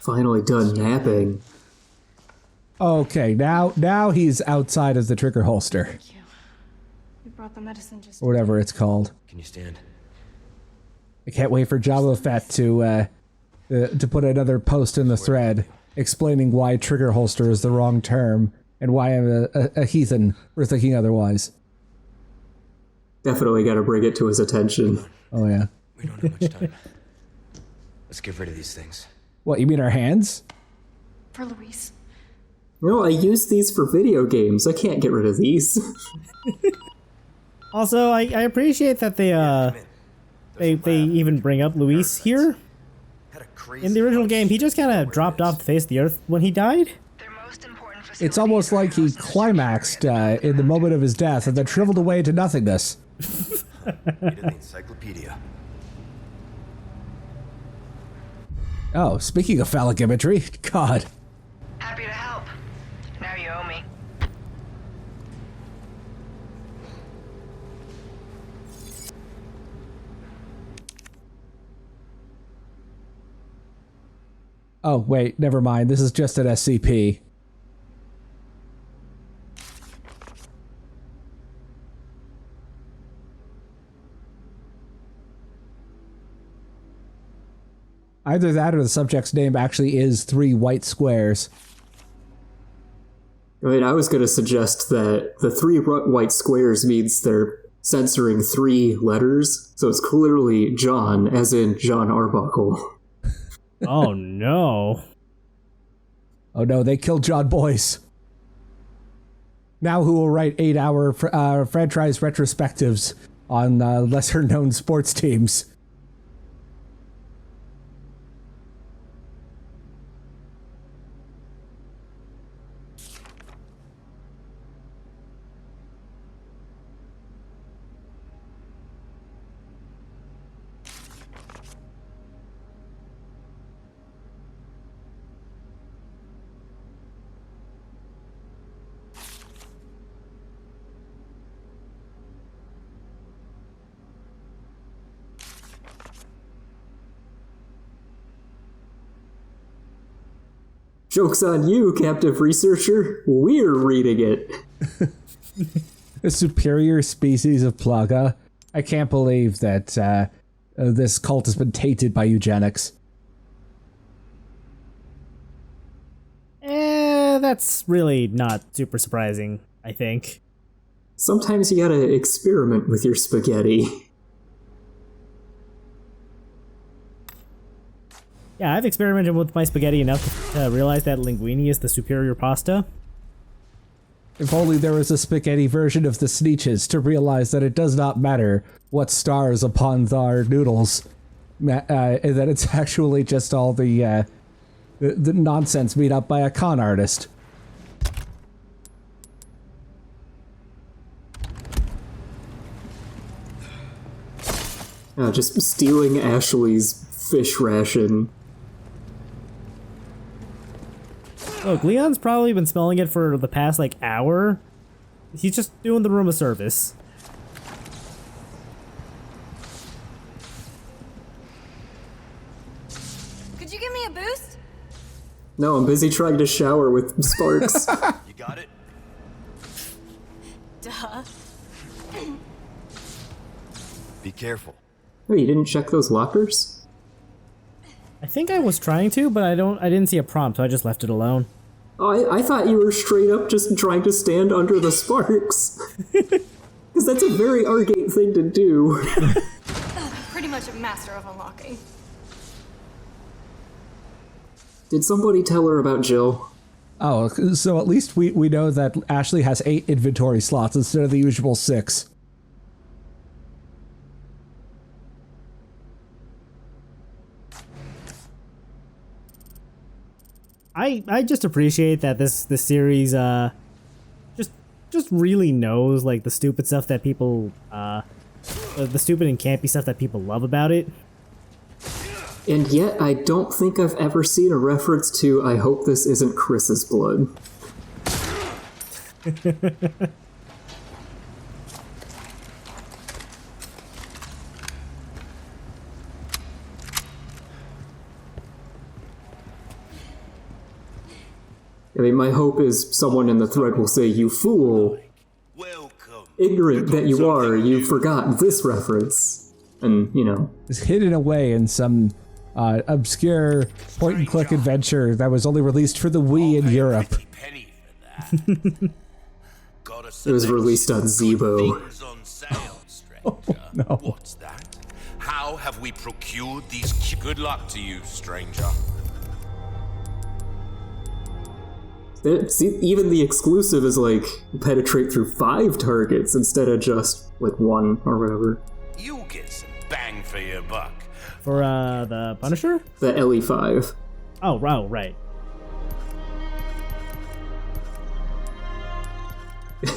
Finally done napping. Okay, now he's outside of the trigger holster. Thank you. You brought the medicine just... Or whatever it's called. Can you stand? I can't wait for Jabba Fett to put another post in the thread explaining why trigger holster is the wrong term and why I'm a heathen for thinking otherwise. Definitely gotta bring it to his attention. Oh yeah. We don't have much time. Let's get rid of these things. What, you mean our hands? For Luis. No, I use these for video games. I can't get rid of these. Also, I appreciate that they even bring up Luis here. In the original game, he just kind of dropped off the face of the earth when he died. It's almost like he climaxed in the moment of his death and then shriveled away to nothingness. The encyclopedia. Oh, speaking of phallic imagery, God. Happy to help. Now you owe me. Oh, wait, never mind. This is just an SCP. Either that or the subject's name actually is 3 white squares. I mean, I was going to suggest that the 3 white squares means they're censoring 3 letters, so it's clearly John, as in John Arbuckle. Oh no. Oh no, they killed John Boyce. Now who will write 8-hour franchise retrospectives on lesser-known sports teams? Joke's on you, captive researcher. We're reading it. A superior species of Plaga. I can't believe that this cult has been tainted by eugenics. That's really not super surprising, I think. Sometimes you gotta experiment with your spaghetti. Yeah, I've experimented with my spaghetti enough to realize that linguine is the superior pasta. If only there was a spaghetti version of the Sneetches to realize that it does not matter what stars upon our noodles, and that it's actually just all the nonsense made up by a con artist. Just stealing Ashley's fish ration. Look, Leon's probably been smelling it for the past, like, hour. He's just doing the room a service. Could you give me a boost? No, I'm busy trying to shower with sparks. You got it? Duh. Be careful. Oh, you didn't check those lockers? I think I was trying to, but I didn't see a prompt, so I just left it alone. Oh, I thought you were straight up just trying to stand under the sparks. Because that's a very Argate thing to do. Pretty much a master of unlocking. Did somebody tell her about Jill? Oh, so at least we know that Ashley has 8 inventory slots instead of the usual 6. I just appreciate that this series just really knows, like, the stupid stuff that people the stupid and campy stuff that people love about it. And yet, I don't think I've ever seen a reference to I hope this isn't Chris's blood. mean, my hope is someone in the thread will say, "You fool! Welcome. Ignorant that you are, you forgot this reference." And, you know. It's hidden away in some obscure point-and-click adventure that was only released for the Wii in Europe. Penny for that. Gotta It was released on Zebo. things on sale, stranger. no. What's that? How have we procured these? Good luck to you, stranger. See, even the exclusive is like penetrate through 5 targets instead of just like 1 or whatever. You'll get some bang for your buck. For the Punisher? The LE5. Oh, right.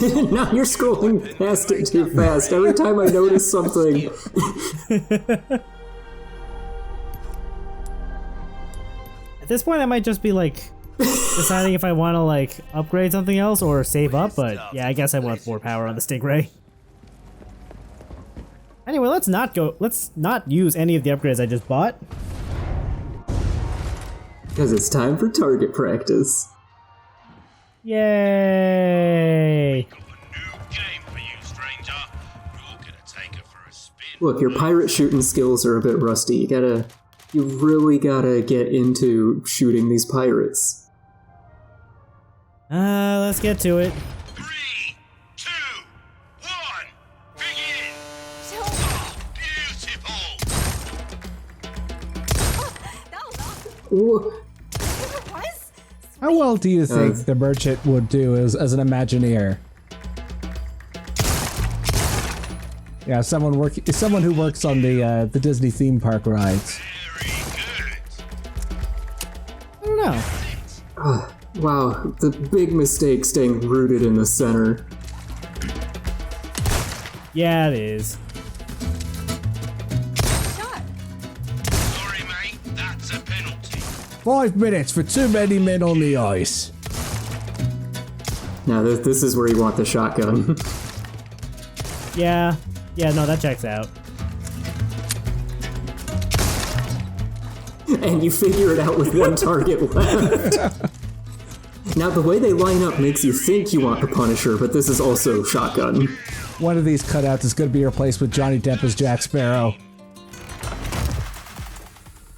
Now you're scrolling past it too fast. Every time I notice something. At this point, I might just be like deciding if I want to like upgrade something else or save up, but yeah, I guess I want more power on the Stingray. Anyway, let's not use any of the upgrades I just bought. Because it's time for target practice. Yay! Look, your pirate shooting skills are a bit rusty. You really gotta get into shooting these pirates. Let's get to it. 3, 2, 1, begin! Beautiful! That was awesome. Ooh. It was? How well do you think the merchant would do as an Imagineer? Yeah, someone who works on the Disney theme park rides. I don't know. Wow, the big mistake staying rooted in the center. Yeah, it is. Shot. Sorry, mate, that's a penalty. 5 minutes for too many men on the ice. Now, this is where you want the shotgun. Yeah, no, that checks out. And you figure it out with 1 target left. Now, the way they line up makes you think you want the Punisher, but this is also shotgun. One of these cutouts is going to be replaced with Johnny Depp as Jack Sparrow.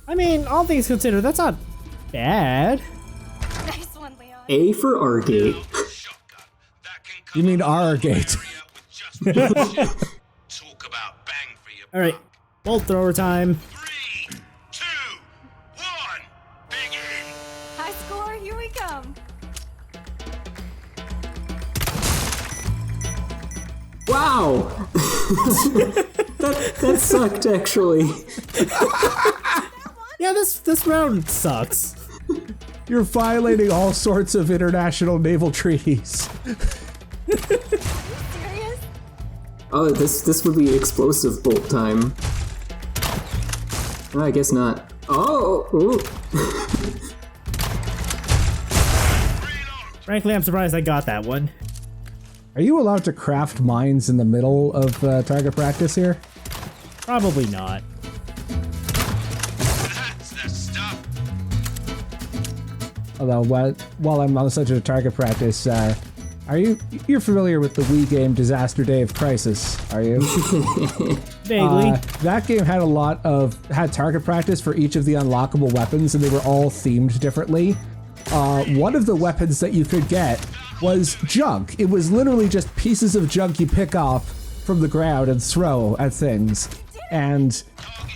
I mean, all things considered, that's not bad. Nice one, Leon. A for Argate. Shotgun. That can You mean Argate? Talk about bang for your All right, bolt thrower time. 3, 2, 1, begin! High score, here we come. Wow! that sucked, actually. Yeah, this round sucks. You're violating all sorts of international naval treaties. Serious? Oh, this would be explosive bolt time. Oh, I guess not. Oh! Ooh. Frankly, I'm surprised I got that one. Are you allowed to craft mines in the middle of target practice here? Probably not. That's the stuff. Although, while I'm on the subject of target practice, you're familiar with the Wii game Disaster Day of Crisis, are you? Vaguely. That game had target practice for each of the unlockable weapons, and they were all themed differently. One of the weapons that you could get was junk. It was literally just pieces of junk you pick up from the ground and throw at things. And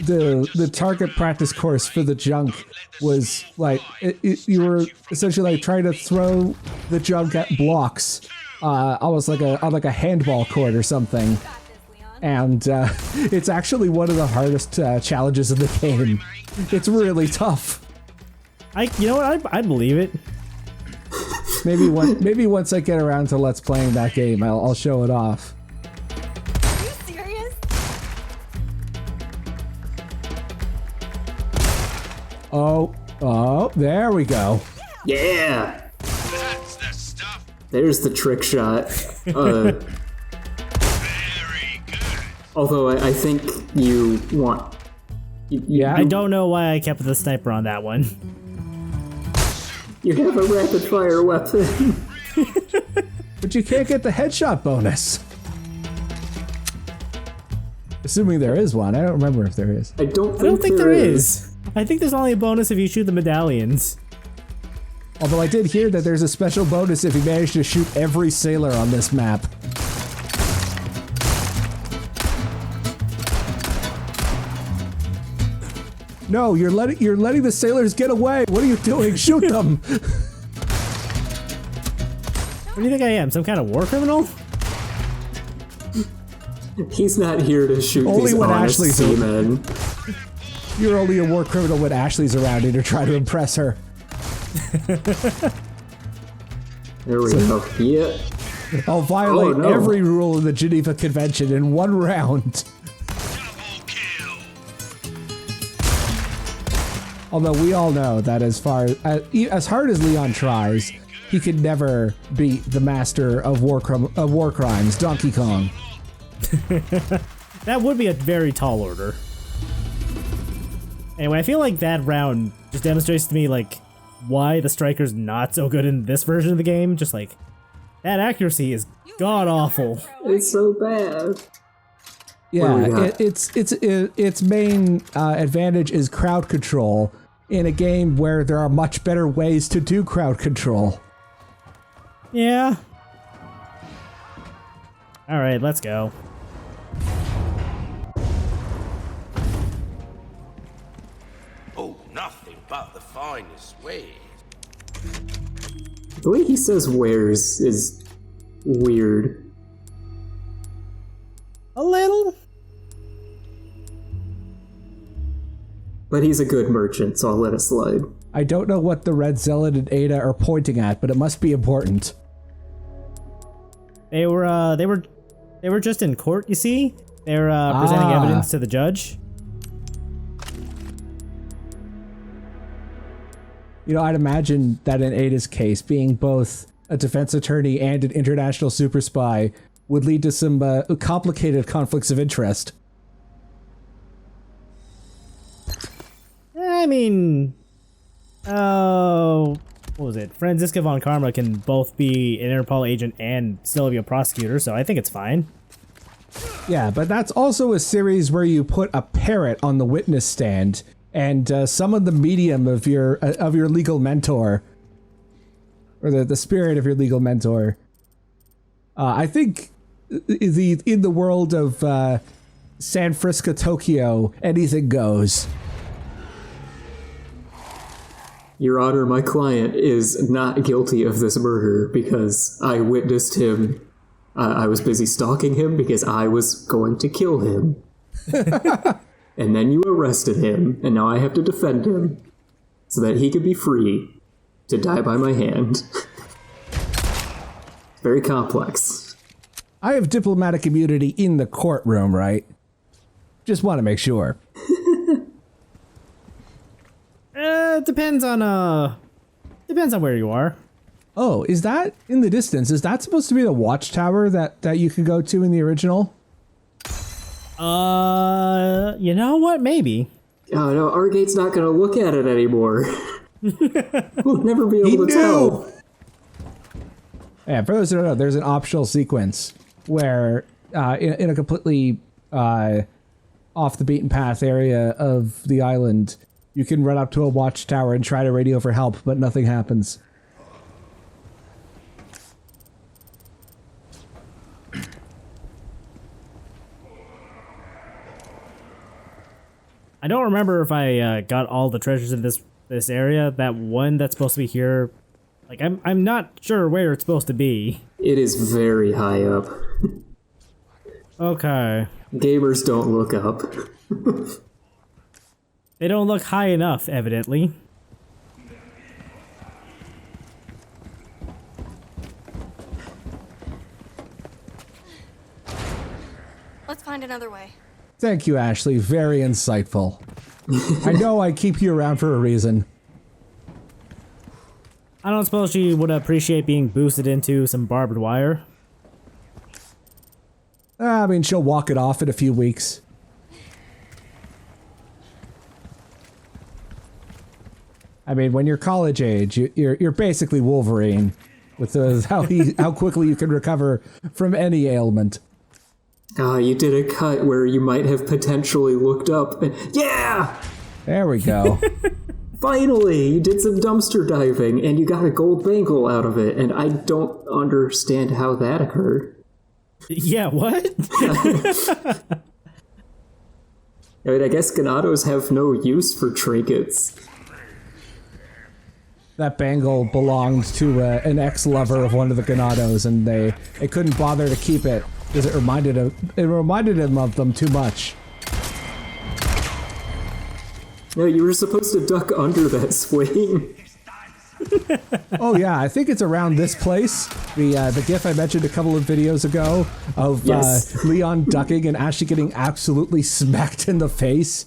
the target practice course for the junk was like you were essentially like trying to throw the junk at blocks, almost like on a handball court or something. And it's actually one of the hardest challenges in the game. It's really tough. You know what? I believe it. Maybe once I get around to let's playing that game, I'll show it off. Are you serious? Oh, there we go. Yeah! That's the stuff. There's the trick shot. Very good. Although I think you want... Yeah. I don't know why I kept the sniper on that one. You have a rapid fire weapon. But you can't get the headshot bonus. Assuming there is one. I don't remember if there is. I don't think there is. I think there's only a bonus if you shoot the medallions. Although I did hear that there's a special bonus if you manage to shoot every sailor on this map. No, you're letting the sailors get away. What are you doing? Shoot them. What do you think I am? Some kind of war criminal? He's not here to shoot Only these when honest Ashley's seamen. You're only a war criminal when Ashley's around and to try to impress her. There we go. Yeah. I'll violate Oh, no. every rule of the Geneva Convention in one round. Although we all know that as hard as Leon tries, he could never beat the master of war crimes, Donkey Kong. That would be a very tall order. Anyway, I feel like that round just demonstrates to me, like, why the Striker's not so good in this version of the game. Just like, that accuracy is god-awful. It's so bad. Yeah, its main advantage is crowd control in a game where there are much better ways to do crowd control. Yeah. Alright, let's go. Oh, nothing but the finest ways. The way he says wares is weird. A little? But he's a good merchant, so I'll let it slide. I don't know what the Red Zealot and Ada are pointing at, but it must be important. They were just in court, you see? They were presenting evidence to the judge. You know, I'd imagine that in Ada's case, being both a defense attorney and an international super spy would lead to some complicated conflicts of interest. I mean, what was it? Franziska von Karma can both be an Interpol agent and still be a prosecutor, so I think it's fine. Yeah, but that's also a series where you put a parrot on the witness stand and summon the medium of your legal mentor, or the spirit of your legal mentor. I think in the world of San Francisco, Tokyo, anything goes. Your Honor, my client is not guilty of this murder because I witnessed him. I was busy stalking him because I was going to kill him. And then you arrested him, and now I have to defend him so that he could be free to die by my hand. Very complex. I have diplomatic immunity in the courtroom, right? Just want to make sure. Depends on where you are. Oh, is that in the distance? Is that supposed to be the watchtower that you could go to in the original? You know what? Maybe. Oh no, Argate's not gonna look at it anymore. We'll never be able to tell. Yeah, for those who don't know, there's an optional sequence where in a completely off the beaten path area of the island, you can run up to a watchtower and try to radio for help, but nothing happens. I don't remember if I got all the treasures in this area. That one that's supposed to be here, like I'm not sure where it's supposed to be. It is very high up. Okay. Gamers don't look up. They don't look high enough, evidently. Let's find another way. Thank you, Ashley. Very insightful. I know I keep you around for a reason. I don't suppose she would appreciate being boosted into some barbed wire. I mean, she'll walk it off in a few weeks. I mean, when you're college age, you're basically Wolverine with how quickly you can recover from any ailment. You did a cut where you might have potentially looked up and, yeah! There we go. Finally, you did some dumpster diving and you got a gold bangle out of it, and I don't understand how that occurred. Yeah, what? I mean, I guess Ganados have no use for trinkets. That bangle belonged to an ex-lover of one of the Ganados, and they couldn't bother to keep it because it reminded him of them too much. No, you were supposed to duck under that swing. Oh yeah, I think it's around this place. The GIF I mentioned a couple of videos ago of Yes. Leon ducking and Ashley getting absolutely smacked in the face.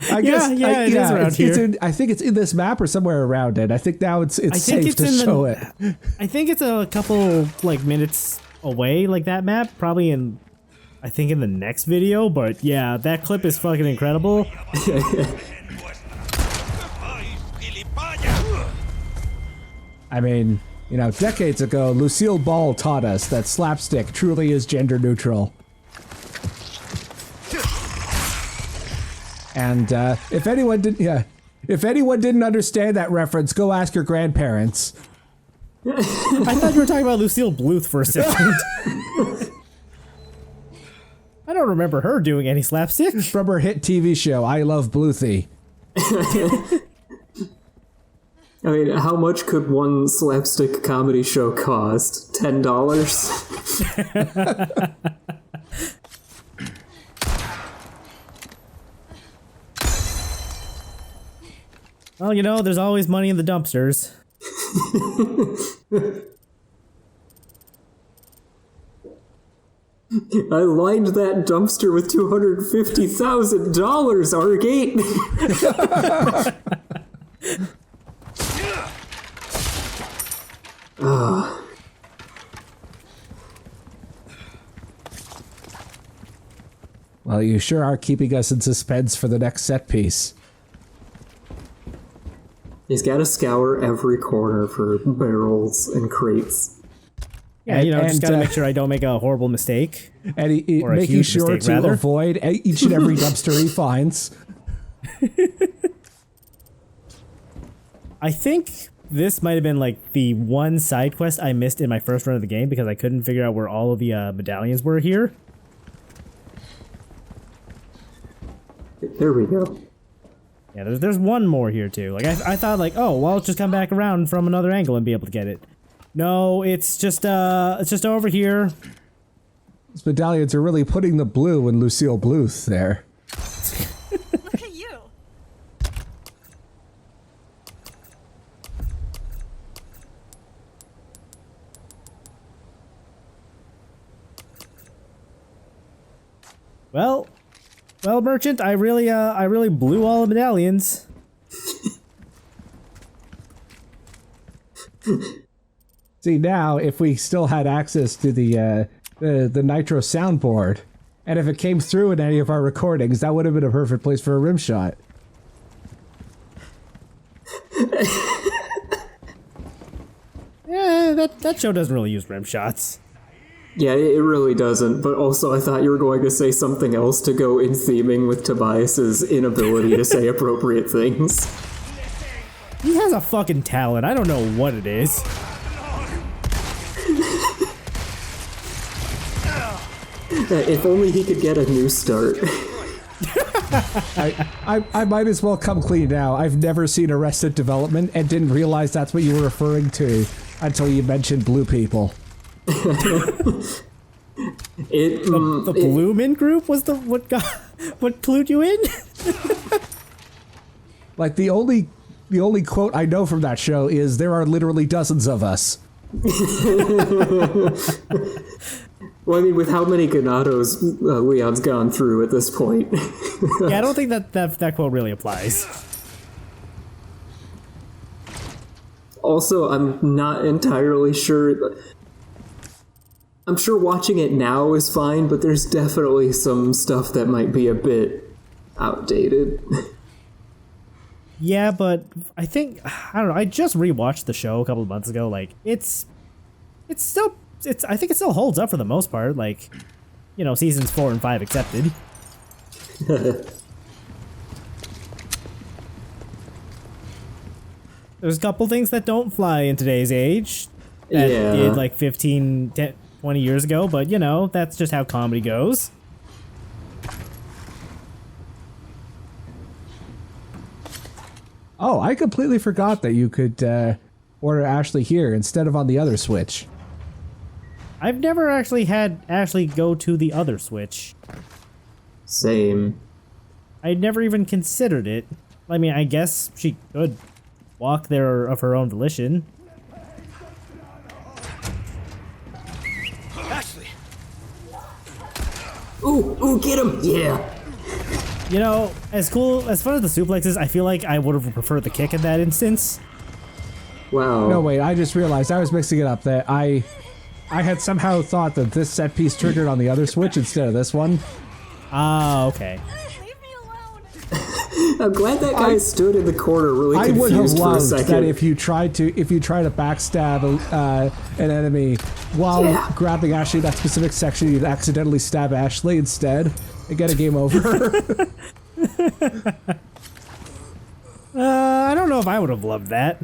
I guess, it is around here. I think it's in this map or somewhere around it. I think now it's safe to show it. I think it's a couple minutes away, like that map, probably in the next video. But yeah, that clip is fucking incredible. I mean, decades ago, Lucille Ball taught us that slapstick truly is gender neutral. And if anyone didn't understand that reference, go ask your grandparents. I thought you were talking about Lucille Bluth for a second. I don't remember her doing any slapstick. From her hit TV show, I Love Bluthy. I mean, how much could one slapstick comedy show cost? $10? Well, there's always money in the dumpsters. I lined that dumpster with $250,000, Argate! Well, you sure are keeping us in suspense for the next set piece. He's got to scour every corner for barrels and crates. Yeah, just gotta make sure I don't make a horrible mistake. And he Or a making huge sure mistake, to rather. avoid each and every dumpster he finds. I think this might have been the one side quest I missed in my first run of the game because I couldn't figure out where all of the medallions were here. There we go. Yeah, there's one more here too. I thought oh, well, I'll just come back around from another angle and be able to get it. No, it's just over here. These medallions are really putting the blue in Lucille Bluth there. Look at you. Well, merchant, I really blew all the medallions. See, now if we still had access to the Nitro soundboard, and if it came through in any of our recordings, that would have been a perfect place for a rim shot. Yeah, that show doesn't really use rim shots. Yeah, it really doesn't, but also I thought you were going to say something else to go in theming with Tobias's inability to say appropriate things. He has a fucking talent. I don't know what it is. If only he could get a new start. I might as well come clean now. I've never seen Arrested Development and didn't realize that's what you were referring to until you mentioned blue people. The Blue Men Group was what clued you in? The only quote I know from that show is "There are literally dozens of us." Well, I mean, with how many Ganados Leon's gone through at this point. Yeah, I don't think that quote really applies. Also, I'm not entirely sure. I'm sure watching it now is fine, but there's definitely some stuff that might be a bit outdated. Yeah, but I think I don't know. I just rewatched the show a couple of months ago. Like I think it still holds up for the most part. Like, you know, seasons 4 and 5 accepted. There's a couple things that don't fly in today's age that did like 15, 10, 20 years ago, but you know, that's just how comedy goes. Oh, I completely forgot that you could order Ashley here instead of on the other Switch. I've never actually had Ashley go to the other Switch. Same. I never even considered it. I mean, I guess she could walk there of her own volition. Ashley! Ooh, get him! Yeah. You know, as fun as the suplexes, I feel like I would have preferred the kick in that instance. Wow. No, wait, I just realized I was mixing it up. That I had somehow thought that this set piece triggered on the other Switch instead of this one. Ah, okay. Leave me alone. I'm glad that guy stood in the corner really I confused would have for a loved second. that if you try to backstab an enemy while grabbing Ashley in that specific section, you'd accidentally stab Ashley instead and get a game over. I don't know if I would have loved that.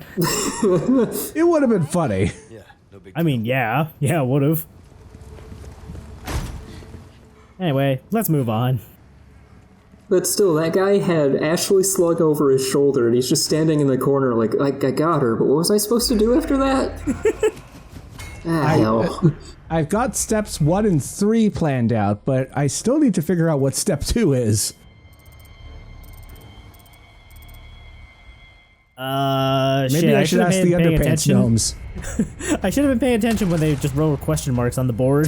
It would have been funny. Yeah, no big I mean, yeah, would have. Anyway, let's move on. But still, that guy had Ashley slung over his shoulder, and he's just standing in the corner like I got her, but what was I supposed to do after that? Hell. I've got steps 1 and 3 planned out, but I still need to figure out what step 2 is. Maybe I should ask the underpants gnomes. I should have been paying attention when they just wrote question marks on the board.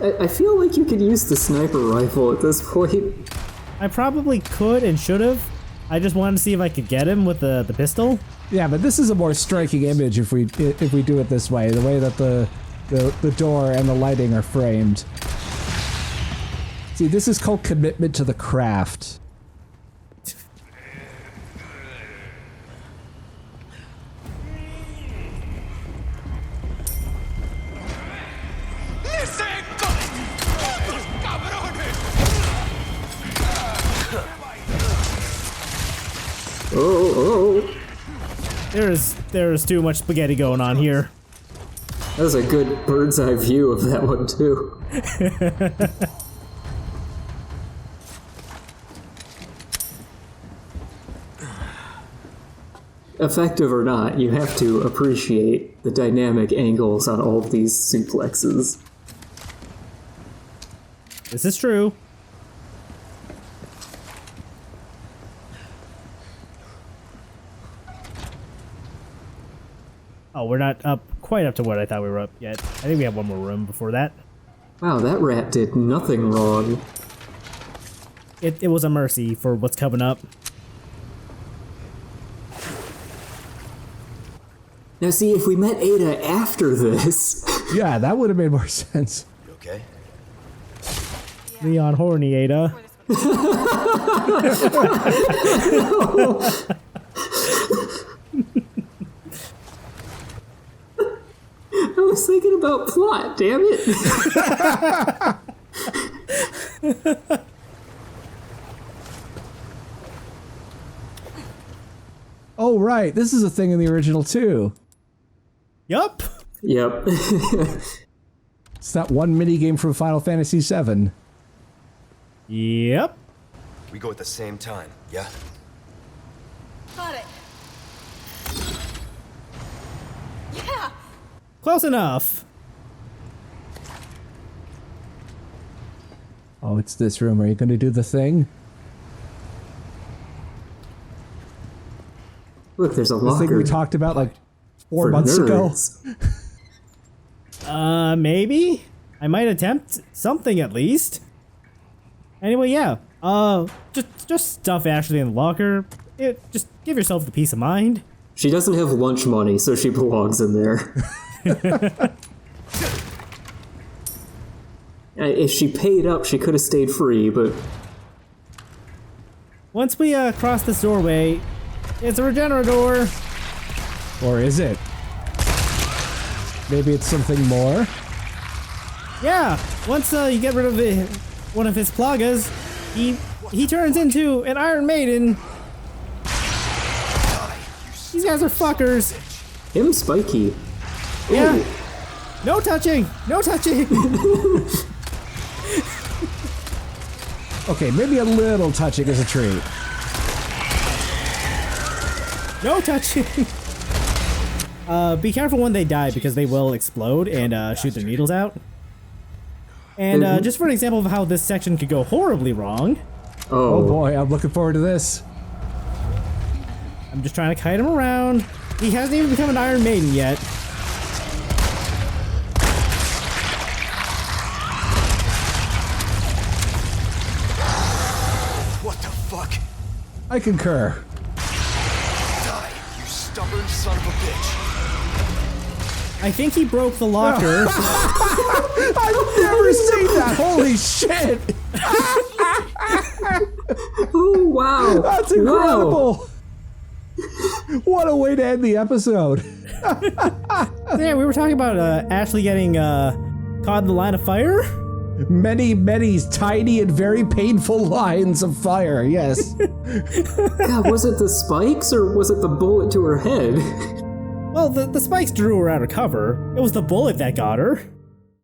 I feel like you could use the sniper rifle at this point. I probably could and should have. I just wanted to see if I could get him with the pistol. Yeah, but this is a more striking image if we do it this way, the way that the door and the lighting are framed. See, this is called commitment to the craft. Oh. There's too much spaghetti going on here. That was a good bird's eye view of that one, too. Effective or not, you have to appreciate the dynamic angles on all of these suplexes. This is true. Oh, we're not quite up to what I thought we were up yet. I think we have one more room before that. Wow, that rat did nothing wrong. It was a mercy for what's coming up. Now see, if we met Ada after this... Yeah, that would have made more sense. You okay? Leon Horny Ada. I was thinking about plot, damn it. Oh, right. This is a thing in the original, too. Yup. Yep. It's that one minigame from Final Fantasy VII. Yep. We go at the same time, yeah? Got it. Yeah. Close enough. Oh, it's this room. Are you going to do the thing? Look, there's a The locker. thing we talked about like 4 for months ago? nerds. Maybe? I might attempt something at least. Anyway, yeah. Just stuff Ashley in the locker. Just give yourself the peace of mind. She doesn't have lunch money, so she belongs in there. If she paid up, she could have stayed free, but Once we cross this doorway, it's a regenerator. Or is it? Maybe it's something more? Yeah, once you get rid of one of his plagas, he turns into an Iron Maiden. These guys are fuckers. him spiky. Yeah. Ooh. No touching! No touching! Okay, maybe a little touching is a treat. No touching! Be careful when they die because they will explode and shoot their needles out. And just for an example of how this section could go horribly wrong, Oh boy, I'm looking forward to this. I'm just trying to kite him around. He hasn't even become an Iron Maiden yet. What the fuck? I concur. Die, you stubborn son of a bitch. I think he broke the locker. I've never seen that! Holy shit! Oh, wow. That's incredible! What a way to end the episode. Yeah, we were talking about Ashley getting caught in the line of fire. Many, many tiny and very painful lines of fire, yes. God, was it the spikes or was it the bullet to her head? Well, the spikes drew her out of cover. It was the bullet that got her.